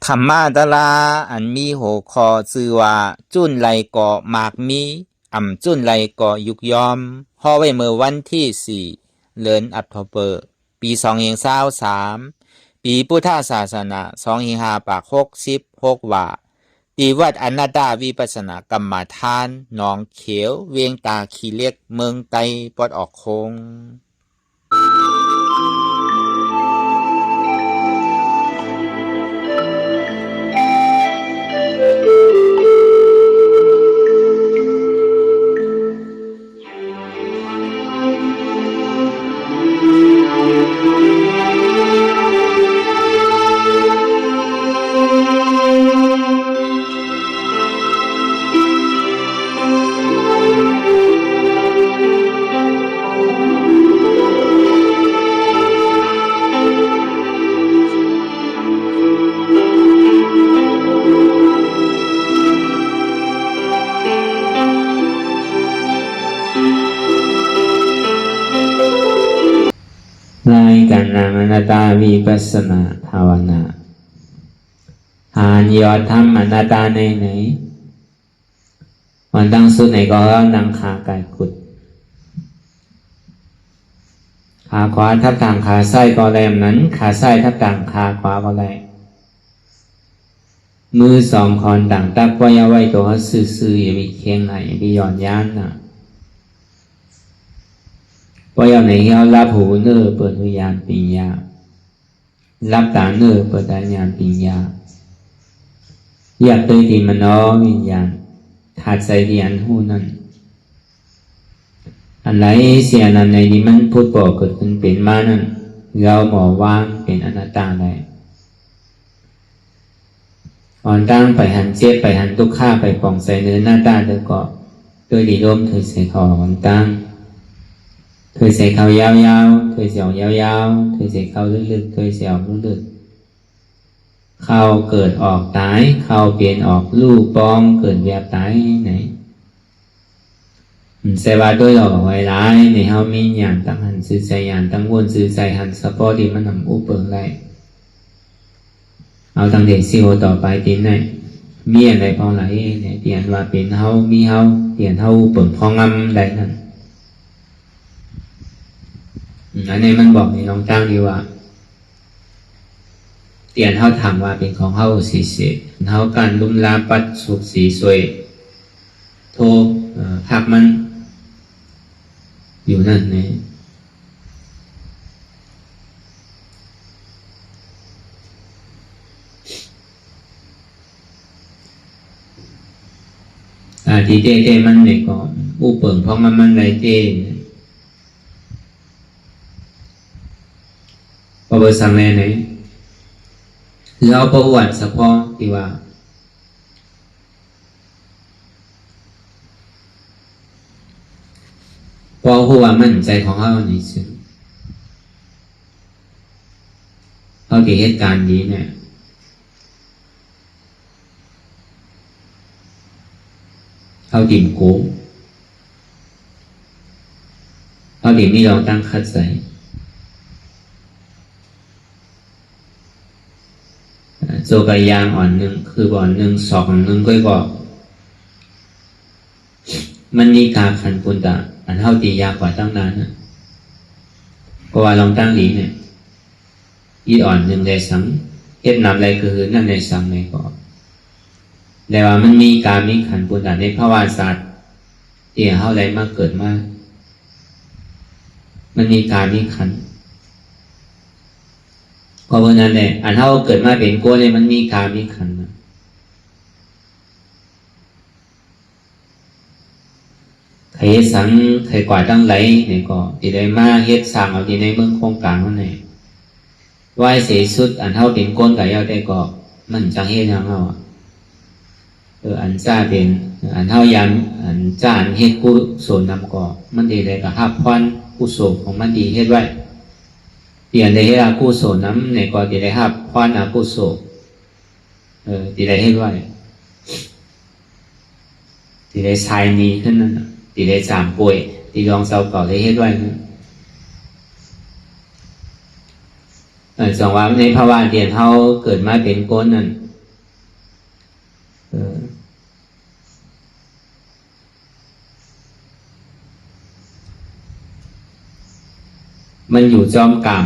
ธรรมาตราอันมีหัวข้อชื่อว่าจุนไหลก่อหมากมีจุนไหลก่อยุกยอมห่อไว้เมื่อวันที่4 เดือนอัฐเปอร์ปี2023ปีพุทธศาสนา2566ว่าตีวัดอนัตตาวิปัสสนากรรมฐานหนองเขียวเวียงตาขี้เล็กเมืองไตปอดออกคงรายการนามอนัตตาวิปัสสนาภาวนาหานยอดทำอนัตตาในไหนวันตั้งสุดไหนก็นั่งขากายกุดขาขวาทับทางขาซ้ายก็แรงนั้นขาซ้ายทับทางขาขวาก็แรงมือสองคอนต่างตักไว้เอาไว้ตัวซื่อๆอย่ามีเคียงไหนอย่ามีหย่อนย้านนะว่าเอาไหนเอารับหูเนื้อเปิดวิญญาณปิญญารับตาเนื้อเปิดตาญาณปิญญาอยากตัวที่มันน้อวิญญาณขาดใจที่อันหูนั้นอันไหนเสียนั้นในนี้มันพูดบอกเกิดขึ้นเป็นมานั้นเราหมอว่างเป็นอนัตตาได้อ่อนตั้งไปหันเจ็บไปหันทุกข้าไปป่องใส่เนื้อหน้าตาเธอก็โดยดีร่มเธอใส่คออ่อนตั้งเธอใส่เขายาวๆเธอเสียวยาวๆเธอใส่เขาลึกๆเธอเสียวลึกๆเขาเกิดออกตายเขาเปลี่ยนออกลูกปองเกิดแบบตายไหนเสว่าด้วยเราไว้ร้ายในเฮามีอย่างตั้งหันซื้อใจอย่างตั้งวนซื้อใจหันสปอร์ที่มันนำอุปเปิงได้เอาตั้งเด็กซิโอต่อไปตีนไหนมีอะไรพอไหลเนี่ยเปลี่ยนว่าเป็นเฮามีเฮาเปลี่ยนเฮาเปิงพองำได้นั่นอันนี้มันบอกในลองตั้งดีว่าเตียนเฮาทำว่าเป็นของเฮาสีเสกเฮาการลุ่มลาปัดสุขสีสวยโทพักมันอยู่นั่นเนี่ยที่เต้มันเนี่ยก็อุปเปิงเพราะมันไรเต้พอเบอร์สั่งแน่ไหนคือเอาประวัติเฉพาะที่ว่าพอหัวมั่นใจของเขาในซึ่งเขาที่เหตุการณ์นี้เนี่ยเขาดิ่มโก้เขาดิ่มนี่เราตั้งคัดใส่โจกยางอ่อนหนึ่งคือบ่อนหนึ่งสองหนึ่งก็บอกมันมีการขันปุนตะอันเท่าตียากกว่าตั้งนานนะเพราะว่าลองตั้งนี้เนี่ยอีอ่อนหนึ่งในสังเฮ็ดนำอะไรคือนั่นในสังในก่อแต่ว่ามันมีการมีขันปุนตะในภาวะศาสตร์ที่เท่าไรมากเกิดมากมันมีการมีขันเพราะว่านั้นเนี่ยอันเท่าเกิดมาเป็นโก้เนี่ยมันมีการมีขันนะใครสังใครกว่าตั้งไหลเนี่ยก็ที่ได้มาเฮ็ดสั่งเอาที่ในเมืองโครงกลางนั่นเองไหวเสียสุดอันเท่าเป็นก้นกับยาวได้ก็มันจะเฮ็ดยังเอาอันจ้าเป็นอันเท่ายันอันจ้าอันเฮ็ดกุศลนำก่อมันดีได้กับหับพรกุศลของมันดีเฮ็ดไว้เปลี่ยนได้ให้อากุศลน้ำในก่อนที่ได้หับพรอากุศลที่ได้ให้ไว้ที่ได้ชายนี้ขึ้นนั่นที่ได้จามป่วยที่ลองเศร้าเก่าได้ให้ไว้นะจังหวะในภาวะเดียนเท่าเกิดมาเป็นก้นนั่น มันอยู่จอมกรรม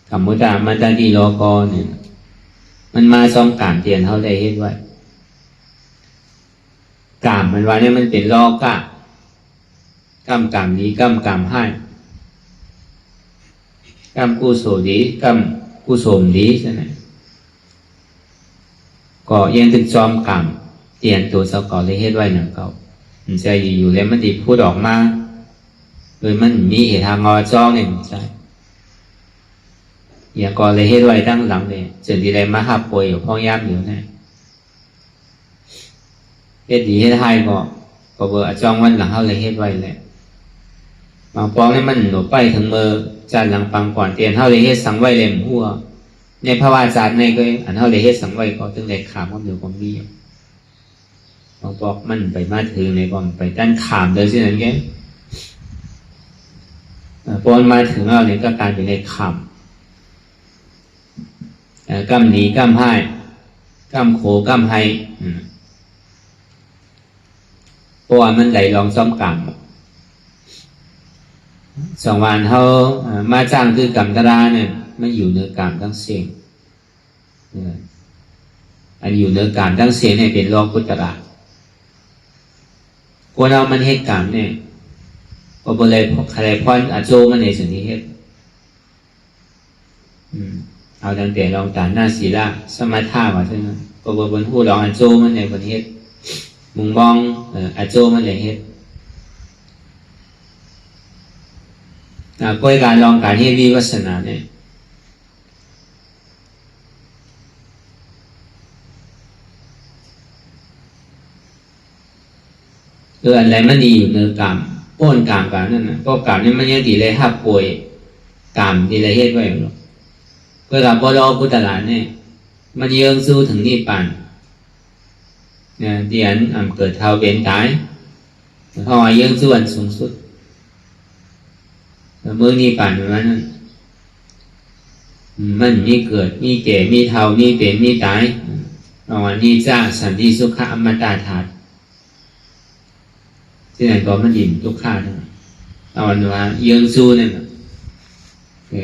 คำมุตามันตาดีโลกอเนี่ยมันมาจอมกรรมเตียนเขาได้เฮ็ดไว้กรรมมันว่าเนี่ยมันเป็นลอกะกรรมกรรมนี้กรรมกรรมให้กรรมกุศลดีกรรมกุศลดีใช่ไหมก็ยังถึงจอมกรรมเตียนตัวเจ้าก่อเลยเฮ็ดไว้หนังเก่ามันจะอยู่แล้วมันดีพูดออกมาโดยมันมีเหตุทางงอจ้องเนี่ยมันใช่อย่าก่อเลยเฮ็ดไว้ตั้งหลังเลยจนดีเลยมาหับป่วยอยู่พ้องย่ำอยู่เนี่ยเฮ็ดดีเฮ็ดให้ก็เบอร์จ้องวันหลังเขาเลยเฮ็ดไว้แหละบางปองนี่มันหนูไปถึงมือจานหลังปังก่อนเตียนเขาเลยเฮ็ดสังไว้เลยหัวในภาวะจานในก็อันเขาเลยเฮ็ดสังไว้ก็ถึงได้ขามความเดือดความดีบางปอกมันไปมาถึงในก่อนไปด้านขามเลยสินั่นแกพอมาถึงเราเนี่ยก็กลายเป็นในขามกำหนีกำให้กำโขกำให้เพราะว่ามันไหลลองซ้อมกรรมสองวันเขามาจ้างคือกรรมตราเนี่ยมันอยู่เนื้อกรรมทั้งเสียงอันอยู่เนื้อกรรมทั้งเสียงเนี่ยเป็นโลกุตระคนเรามันเหตุกรรมเนี่ยก็บริใครพอนอาโจมันในสิ่งที่เหตุเอาตั้งแต่ลองตานหน้าศีละสมาธิว่าใช่ไหมก็บนหูลองอาโจมันในบนเหตุมุงมองอาโจมันในเหตุก็การลองการเหตุวิวัฒนาเนี่ยอะไรมันดีอยู่เนื้อกรรมป้นกรรมกันนั่นนะก็กรรมนี่มันยังดีเลยหับป่วยกรรมดีเลยเหตุไว้หรอกก็กับบรอพุทธลาเนี่ยมันเยื่องสู้ถึงนิพพานเนี่ยที่อันเกิดเท่าเป็นตายเขาเยื่องสู้อันสูงสุดเมื่อนิพพานนั้นมันมีเกิดมีแก่มีเท่ามีเป็นมีตายเอาอันนี้จ้าสันติสุขอมตะธาตุที่ไหนก็มันยิ่งทุกข์ขาดเอาอันว่าเยื่องสู้เนี่ย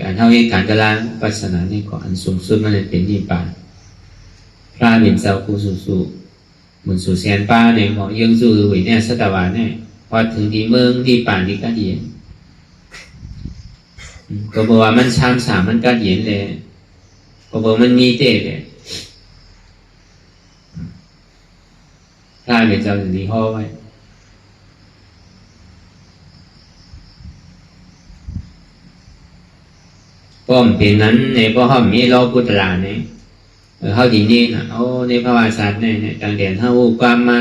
อันเท่าที่การกระลาปัสนานี่ก็อันสูงสุดมันเป็นนิพพานพระเป็นเจ้าผู้สู้เหมือนสู่แสนป้าเนี่ยก็เยื่องสู้หรือเนี่ยสัตวาเนี่ยพอถึงที่เมืองที่ป่านที่กัดเย็นก็บอกว่ามันชามสามมันกัดเย็นเลยก็บอกมันมีเตะเลยพระเป็นเจ้าถึงที่ห่อไว้ป้อมเป็นนั้นในพ่อห้อมมีโลกุตระเนี่ยเขาดีนี่นะเอาในภาวะศาสตร์เนี่ยต่างเด่นเขาความมา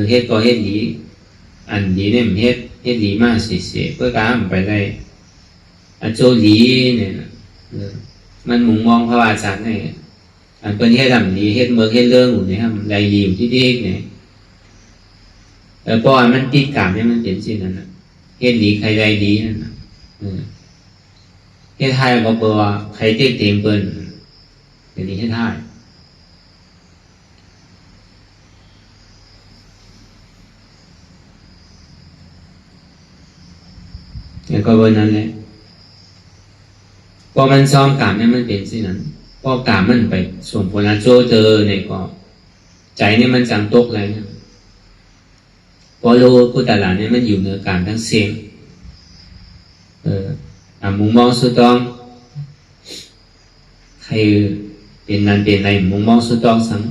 เฮ็ดก็เฮ็ดดีอันดีเนี่ยเฮ็ดดีมากเสียเพื่อการไปได้อันโจดีเนี่ยมันมุงมองภาวะศาสตร์เนี่ยอันเป็นเฮ็ดทำดีเฮ็ดเมืองเฮ็ดเรื่องอยู่เนี่ยครับไรดีอยู่ที่ดีเนี่ยเพราะว่ามันติดกรรมเนี่ยมันเป็นสิ่งนั้นนะเฮ็ดดีใครไรดีนั่นนะเฮ็ดไทยก็เปว่าใครเต็มเต็มเปิ้นอย่างนี้เฮ็ดไทยแล้วก็วันนั้นแหละพอมันซ้อมกรรมเนี่ยมันเป็นสิ่งนั้นพอกรรมมันไปส่งผลโจเจอเนี่ยก็ใจเนี่ยมันจังตกเลยนะพอโลกุตละเนี่ยมันอยู่เหนือกรรมทั้งเสียงมุมมองสุดต้องใครเป็นนั้นเป็นในมุมมองสุดต้องสัง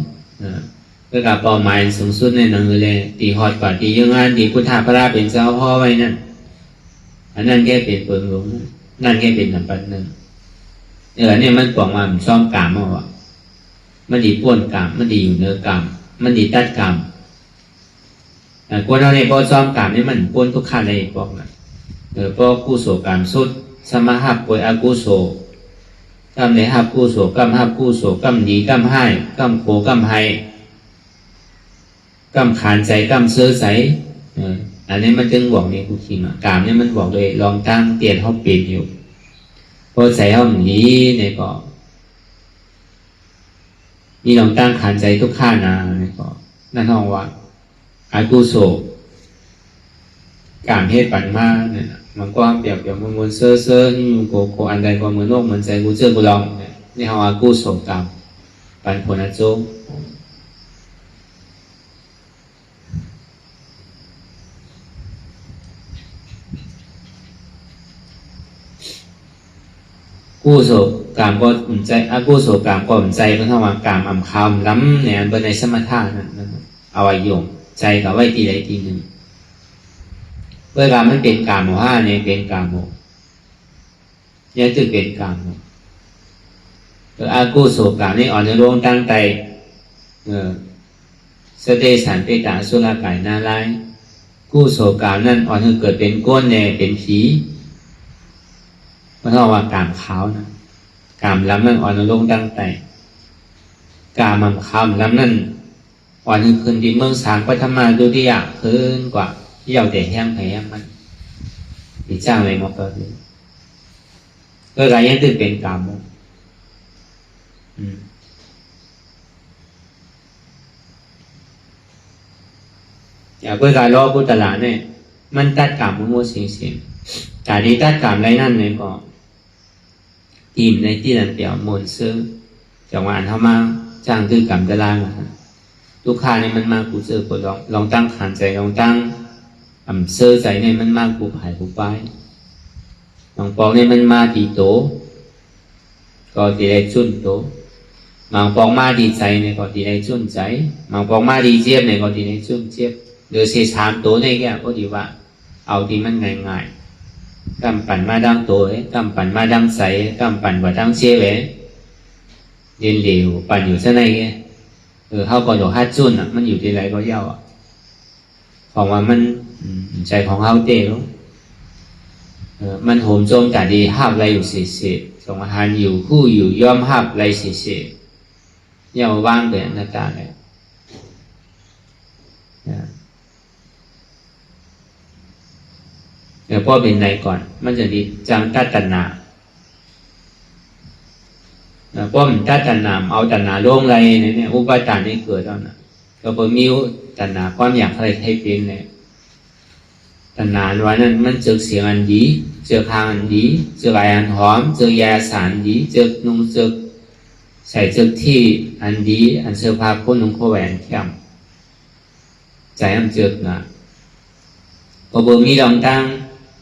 เพื่อกับเป้าหมายสูงสุดในหนังเลยตีหอดกว่าตียังงานตีพุทธาพระเป็นเจ้าพ่อไว้นั่นอันนั้นแค่เป็นเปิงหลงนั่นแค่เป็นน้ำปันหนึ่งเนี่ยมันบอกว่ามันซ้อมกรรมมาว่ามันดีป้วนกรรมมันดีอยู่เนื้อกรรมมันดีตัดกรรมคนเราเนี่ยพอซ้อมกรรมนี่มันป้วนทุกขั้นเลยบอกนะพอกุศลกรรมสุดสมาหับป่วยอกุศลกรรมในหับกุศลกรรมหับกุศลกรรมดีกรรมให้กรรมโขกรรมให้กรรมขานใจกรรมเสื้อใสอันนี้มันจึงบอกในคุคิมกรรมเนี่ยมันบอกเลยลองตั้งเตียนเขาเปลี่ยนอยู่พอใส่เขาหนีเนี่ยก็ มีลองตั้งขันใจทุกข้านาเนี่ยก็นั่นห้องว่าอากุโสการเฮ็ดปันมาเนี่ยมันก็เปรียบเปรียบมันเซ่อเซ่อที่อยู่โกอันใดก็เหมือนโลกเหมือนใจกูเจอกูลองเนี่ยนี่ห้องอากุโสกรรมปันผลอาโจกู้โศกามก็อุ่นใจอากู้โศกามก็อุ่นใจเพราะว่ากามอ่ำคำล้ำเนี่ยบนในสมถะนั่นเอาไว้โยมใจกับไว้ทีใดทีหนึ่งเพื่อการมันเป็นกามโมหะเนี่ยเป็นกามโมเนี่ยจึงเป็นกามโมอากู้โศกามนี่อ่อนในโรงตั้งใจสเตสันเปตาสุรกายนาไลกู้โศกามนั่นอ่อนให้เกิดเป็นก้นเนี่ยเป็นผีเพราะว่ากามขาวนะกามล้ำนั่นอ่อนลงตั้งแต่กามมันขาวล้ำนั่นอ่อนขึ้นที่เมืองสางไปทำมาดูที่อยากขึ้นกว่าที่เราเด็กแห้งแผลมันที่จ้างเลยมาเกิดก็ไรยังตื่นเป็นกามอย่าเพื่อการรอพุทธลาเนี่ยมันตัดกามมั่วเสียงแต่ที่ตัดกามไรนั่นเนี่ยก็ทีมในที่นั่นเปี่ยวมนซื้อจังหวะเขามาจ้างตื้อกำจะล่างลูกค้าเนี่ยมันมากกูเจอกูลองตั้งขันใจลองตั้งเสื้อใจเนี่ยมันมากกูหายกูไปลองปองเนี่ยมันมาตีโตก็ตีได้จุนโตบางปองมาดีใจเนี่ยก็ตีได้จุนใจบางปองมาดีเจี๊ยบเนี่ยก็ตีได้จุนเจี๊ยบโดยเสียชามโตเนี่ยแกก็ดีว่าเอาที่มันง่ายกำปั่นมาดังโตกำปั่นมาดังใสกำปั่นว่าดังเชี่ยเว้เย็นเหลวปั่นอยู่ซะในแกเขาก็อยู่ฮัดจุนอ่ะมันอยู่ที่ไรก็เย้าอ่ะของว่ามันใจของเขาเตะแล้วมันโหมโจมแต่ดีห้าไรอยู่เสียสงหารอยู่คู่อยู่ย่อมห้าไรเสียเย้าว่างเป็นหน้าตาเลยเดี๋ยวพ่อเป็นในก่อนมันจะดีจังตัดตัณหาพ่อมันตัดตัณหาเอาตัณหาล่วงไรเนี่ยอุปาทานนี่เกิดแล้วนะก็พอมีตัณหาความอยากอะไรให้เป็นเนี่ยตัณหาวันนั้นมันเจอเสียงอันดีเจอคางอันดีเจออะไรอันหอมเจอยาสารดีเจอนุ่งเจอใส่เจอที่อันดีอันเสื้อผ้าคนนุ่งข้อแหวนเข้มใจมันเจอนะพอมีลองตั้ง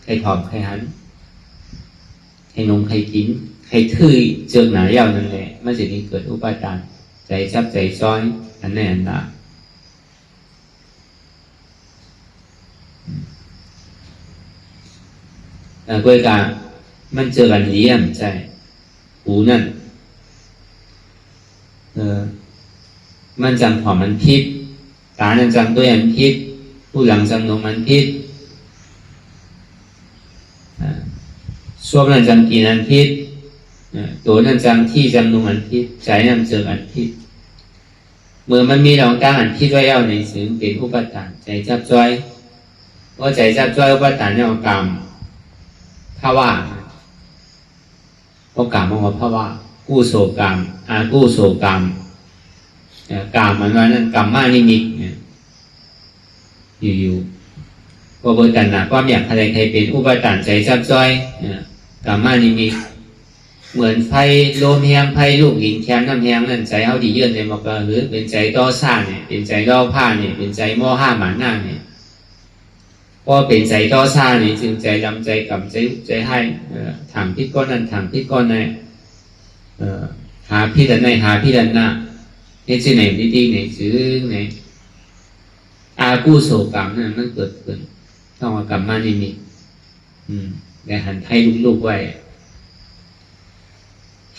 ใครผอมใครหันใครนมใครกินใครทื่อเจอหนายาวนั่นแหละมันจะมีเกิดอุปาทานใจซับใจซ้อยอันนั้นอันนั้นกล้วยกามันเจอกันเลี้ยมใจหูนั่นมันจังผอมมันพิษตานั่นจังด้วยมันพิษผู้หลังจังนมมันพิษส่วนนั้นจังกินอันพิษตัวนั้นจังที่จังนุ่งอันพิษใจนั้นเจออันพิษเมื่อมันมีลองตั้งอันพิษไว้แล้วในสิ่งเป็นอุปทานใจจับจ้อยว่าใจจับจ้อยอุปทานเนี่ยกรรมภาวะเพราะกรรมมันว่าภาวะกู้โศกรรมกู้โศกรรมกรรมมันว่านั่นกรรมมานิมิตเนี่ยอยู่พอเบอร์ตันหนาความอยากอะไรใครเป็นอุปทานใจซับซ้อยกรรมานิมิตเหมือนไฟโลมแหงไฟลูกหินแคมน้ำแหงนั่นใจเขาดีเยื่อในมันก็หรือเป็นใจต่อซ่าเนี่ยเป็นใจต่อผ้าเนี่ยเป็นใจหม้อห้าหมาหน้าเนี่ยพอเป็นใจต่อซ่าเนี่ยจึงใจดำใจกำใจให้ถามพิษก้อนนั้นถามพิษก้อนนั้นหาพิษอันไหนหาพิษอันหน้าเนี่ยชื่อไหนดีๆไหนชื่อไหนอากู้โศกรรมนั่นมันเกิดขึ้นต้องกรรมมานิมิตแต่หันให้ลูกๆไว้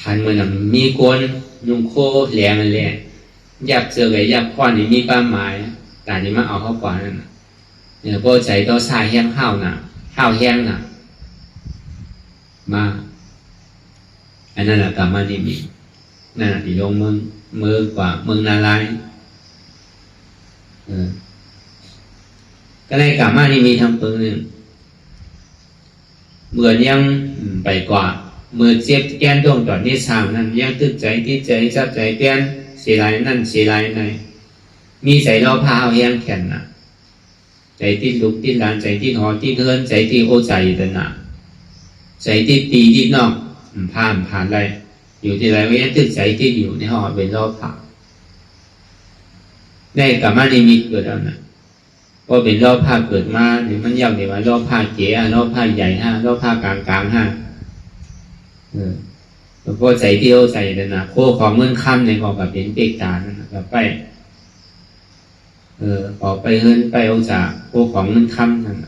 หันเหมือนมีโกนนุ่งโคแหลมมันแหละยับเจอไว้ยับข้อนี่มีป้าหมายแต่นี่มาเอาเข้าก่อนนั่นเนี่ยพอใจต่อสายแห้งข้าวน่ะข้าวแห้งน่ะมาอันนั้นแหละกรรมมานิมิตนั่นที่ลงมือกว่าเมืองนาลายก็ได้กรรมมานิมิตทำปืนหนึ่งเมื่อยังไปกว่าเมื่อเจ็บแกนดวงตอนที่สามนั้นยังตึกใจที่ใจจับใจเปลี่ยน สีลายนั่นสีลายในมีใจรอพาเอาแห้งแข็งนะใจที่ลุกที่ลานใจที่หอที่เทินใจที่โอใจเดินนะใจที่ตีที่นอกผ่านอะไรอยู่ที่ไรก็ยังตึกใจที่อยู่ในหอเป็นรอพาได้กับมานิมิตเกิดแล้วนะก็เป็นรอบผ้าเกิดมาหรือมันยาวเดี๋ยวว่ารอบผ้าเก๋รอบผ้าใหญ่ห้ารอบผ้ากลางห้าแล้วก็ใจเที่ยวใจเดินนะโคของเงินค่ำในของกับเป็นเปกตานั่นแบบไปออกไปเฮินไปเอาจากโคของเงินค่ำนั่น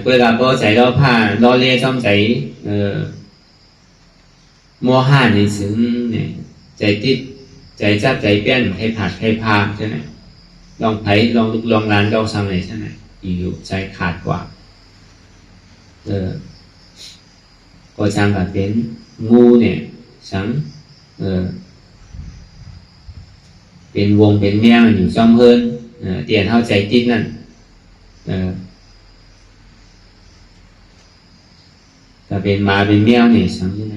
เวลาพอใจรอบผ้ารอเล่ซ่อมใจมัวห้าในซึ้งเนี่ยใจติดใจจับใจเปี้ยนให้ผัดให้พาใช่ไหมลองไผ่ลองลุกลองร้านลองสั่งอะไรใช่ไหมอยู่ใจขาดกว่าก็ช่างกับเป็นงูเนี่ยสังเป็นวงเป็นแมวอยู่ซ่อมเฮินเตียนเข้าใจติดนั่นถ้าเป็นหมาเป็นแมวเนี่ยสังใช่ไหม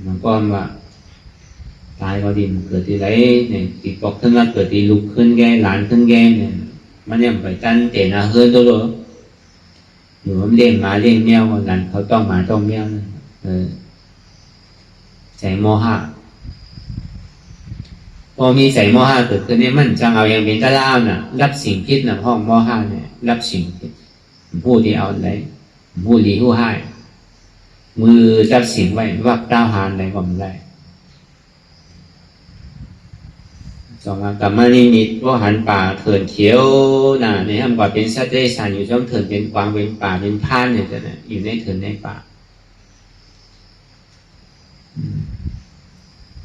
มันก็ว่าตายก็ดินเกิดที่ไรเนี่ยติดปอกขึ้นมาเกิดที่ลุกขึ้นแกหลานขึ้นแกเนี่ยมันยังไปตั้นเตะนาเฮิร์นตัวเลยหรือว่าเลี้ยงหมาเลี้ยงแมวกันเขาต้องหมาต้องแมวใจโมหะพอมีใจโมหะเกิดขึ้นเนี่ยมันจังเอาอย่างเป็นตะล่าน่ะรับสิ่งพิษน่ะห้องโมหะเนี่ยรับสิ่งพิษผู้ที่เอาอะไรผู้หลีผู้ให้มือจับสิ่งไว้วักต้าหานอะไรก็ไม่ได้สองกรรมนิมิตว่าหันป่าเถินเขียวน่ะในห้างป่าเป็นสัตว์ได้สานอยู่ช่องเถินเป็นกวางเป็นป่าเป็นพานเนี่ยจะอยู่ในเถินในป่า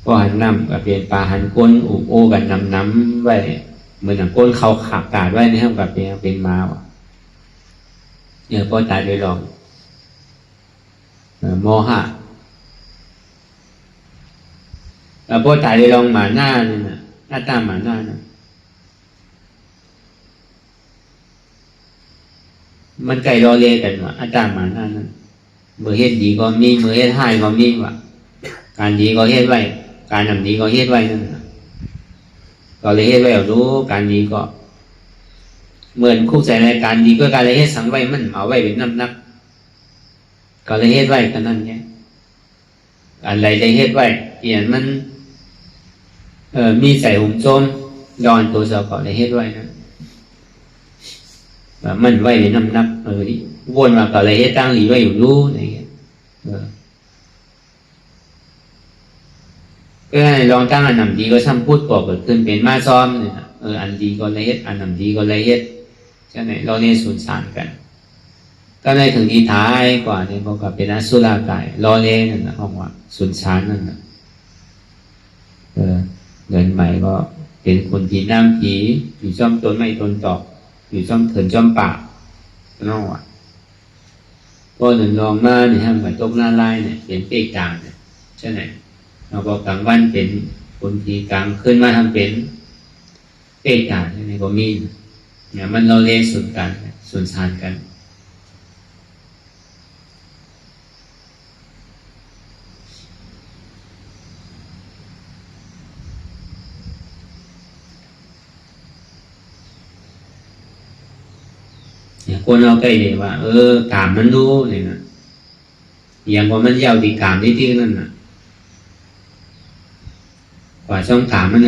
ก็หันน้ำกับเป็นป่าหันก้นอุบโอกันน้ำไว้เหมือนก้นเขาขับกาดไว้ในห้างกับเป็นม้าวเนี่ยพอตายไปลองโมหะแล้วพอตายได้ลองหมาหน้าเนี่ยนะหน้าตาหมาหน้านะมันไก่รอเล่กันว่ะอาตาหมาหน้านั้นเมื่อเฮ็ดดีก็มีเมื่อเฮ็ดให้ก็มีว่ะการดีก็เฮ็ดไว้การทำดีก็เฮ็ดไว้นั่นนะก็เลยเฮ็ดไว้รู้การดีก็เหมือนคู่ใจรายการดีก็การเลยเฮ็ดสังไว้มันเอาไว้เป็นน้ำหนักก็เลยเฮ็ดไว้กันนั่นไงอะไรเลยเฮ็ดไว้เปลี่ยนมันมีใส่หุ่มโจมดอนตัวเสาก็เลยเฮ็ดไว้นะแบบมันไว้เป็นน้ำหนักวนมาก็เลยเฮ็ดตั้งหลีไว้อยู่รู้อะไรเงี้ยก็ให้ลองตั้งอันนำดีก็ซ้ำพูดก่อเกิดขึ้นเป็นมาซ้อมเนี่ยอันดีก็เลยเฮ็ดอันนำดีก็เลยเฮ็ดใช่ไหมเราเนี่ยสูญสานกันก็ในถึงที่ท้ายกว่าเนี่ยบอกกับเป็นอสุรกายรอเล่นั่นนะห้องว่าสุนชานนั่นนะเดินใหม่ก็เป็นคนผีน้ำผีอยู่จ้อมต้นไม้ต้นตอกอยู่จ้อมเถินจ้อมป่าน้องว่ะก็เดินลองมาเนี่ยฮะเหมือนตกหน้าไล่เนี่ยเป็นเปกกลางเนี่ยใช่ไหมเราบอกกลางวันเป็นคนผีกลางขึ้นมาทำเป็นเปกกลางใช่ไหมก็มีเนี่ยมันเราเล่นสุนกันสุนชานกันคนเราใกล้เลยว่ากามมันรู้เลยนะอย่างว่ามันยาวดีกามที่นั่นน่ะกว่าช่องกามมัน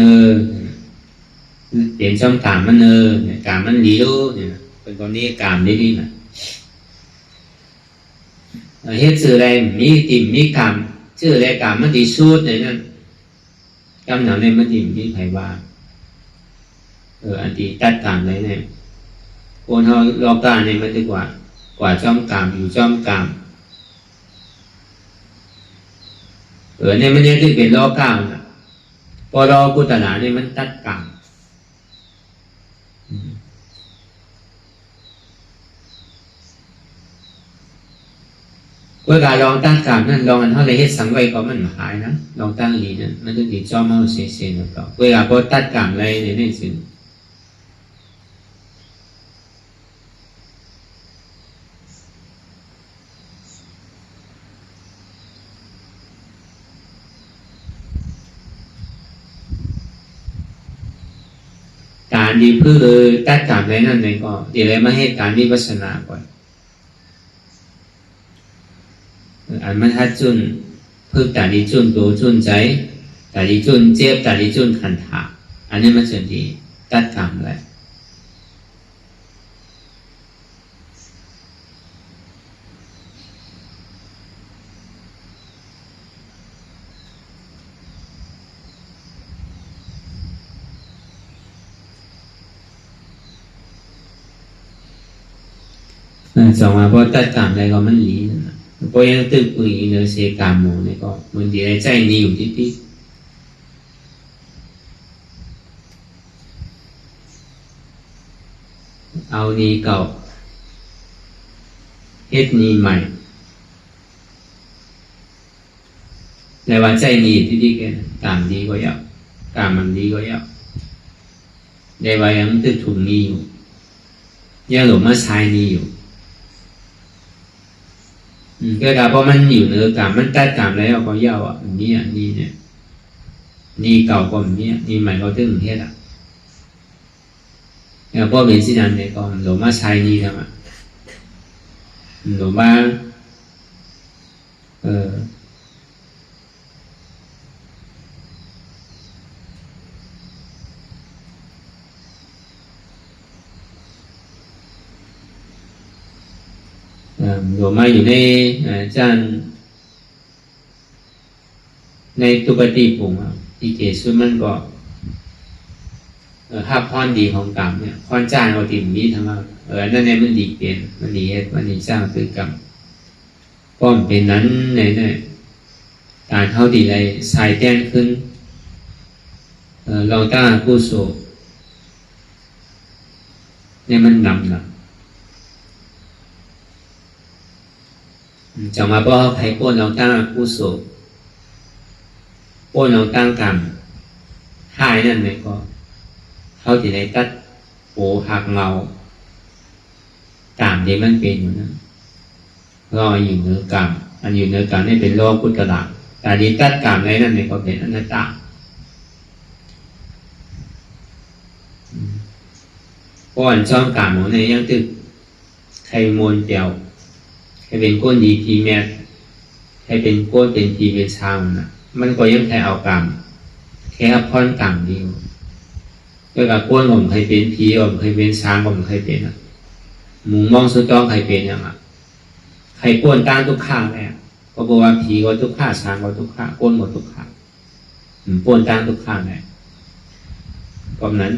เปลี่ยนช่องกามมันเนี่ยกามมันดีรู้เนี่ยเป็นคนนี้กามที่น่ะเฮ็ดสื่ออะไรมีติ่มมีกามชื่ออะไรกามมันดีสุดเลยนั่นกำหนังในมันติ่มมีไผว่าอันที่ตัดกามเลยเนี่ยคนเรารอการเนี่ยมันดีกว่าจ้อมกามอยู่จ้อมกามเนี่ยมันยังที่เป็นรอกามนะพอรอกุตนาเนี่ยมันตัดกามเวลาลองตั้งกามนั่นลองอันเท่าไรเฮ็ดสังไว้ก็มันหายนะลองตั้งลีนั่นมันจะติดจ้อมเอาเสียๆนะก็เวลาพอตัดกามอะไรเนี่ยนี่สิ ดีเพื่อตัดกรรมในนั่นเลยก็เดี๋ยวเลยมาให้การวิปัสสนาก่อนอันมันทัดจุนเพื่อแต่ดีจุนตัวจุนใจแต่ดีจุนเจ็บแต่ดีจุนขันถาอันนี้มันจะดีตัดกรรมเลยสองมาเพราะตัดกรรมอะไรก็มันหลีนะเพราะยังตึกปืนเนื้อเสกรรมหมูเนี่ยก็มันดีในใจนี้อยู่ที่เอานี้เก่าเฮ็ดนี้ใหม่ในวันใจนี้ที่กันกรรมดีก็ยาวกรรมมันดีก็ยาวในวันยังตึกถุงนี้อยู่ยังหลงมาใช้นี้อยู่ก็ได้เพราะมันอยู่เนื้อกรรมมันตัดกรรมแล้วก็ยาวอ่ะนี่อ่ะนี่เนี่ยนี่เก่าก็นี่นี่ใหม่ก็ตึงเฮ็ดอ่ะแล้วก็เป็นสิ่งนั้นเนี่ยก็หลงมาใช้นี้ทำอ่ะหลงมาหลวงมาอยู่ในจานในตุปฏิปุงที่เกศมันก็ถ้าพรดีของกรรมเนี่ยพรจ้างเราติ่มนี้ทั้งนั้นนั่นเนี่ยมันดีเปลี่ยนมันดีเฮ็ดมันดีสร้างคือกรรมป้อมเป็นนั้นเนี่ยการเข้าดีเลยสายแจ้งขึ้นเราตั้งผู้โศกเนี่ยมันนำหนักจะมาบอกใครป้นเราตั้งผู้โศกป้นเราตั้งกรรมท่ายนั่นเลยก็เขาจะได้ตัดโอหักเงากรรมที่มันเป็นอยู่นั้นรออยู่เนื้อกรรมอันอยู่เนื้อกรรมนี่เป็นโลกุตระแต่ดีตัดกรรมในนั่นเลยก็เป็นอนัตตาป้อนช่องกรรมของในยังตึกใครมนเดียวใครเป็นก้นดีทีแม่ใครเป็นก้นเป็นทีเป็นช้างนะมันก็ยังใครเอากรรมแค่พรกรรมเดียวด้วยกับก้นผมใครเป็นผีผมใครเป็นช้างผมใครเป็นหมูมองสุดจ้องใครเป็นยังใครก้นตั้งทุกข้างแม่ก็บอกว่าผีก็ทุกข้าช้างก็ทุกข้าก้นหมดทุกข้าป้นตั้งทุกข้างแม่ก็นั้น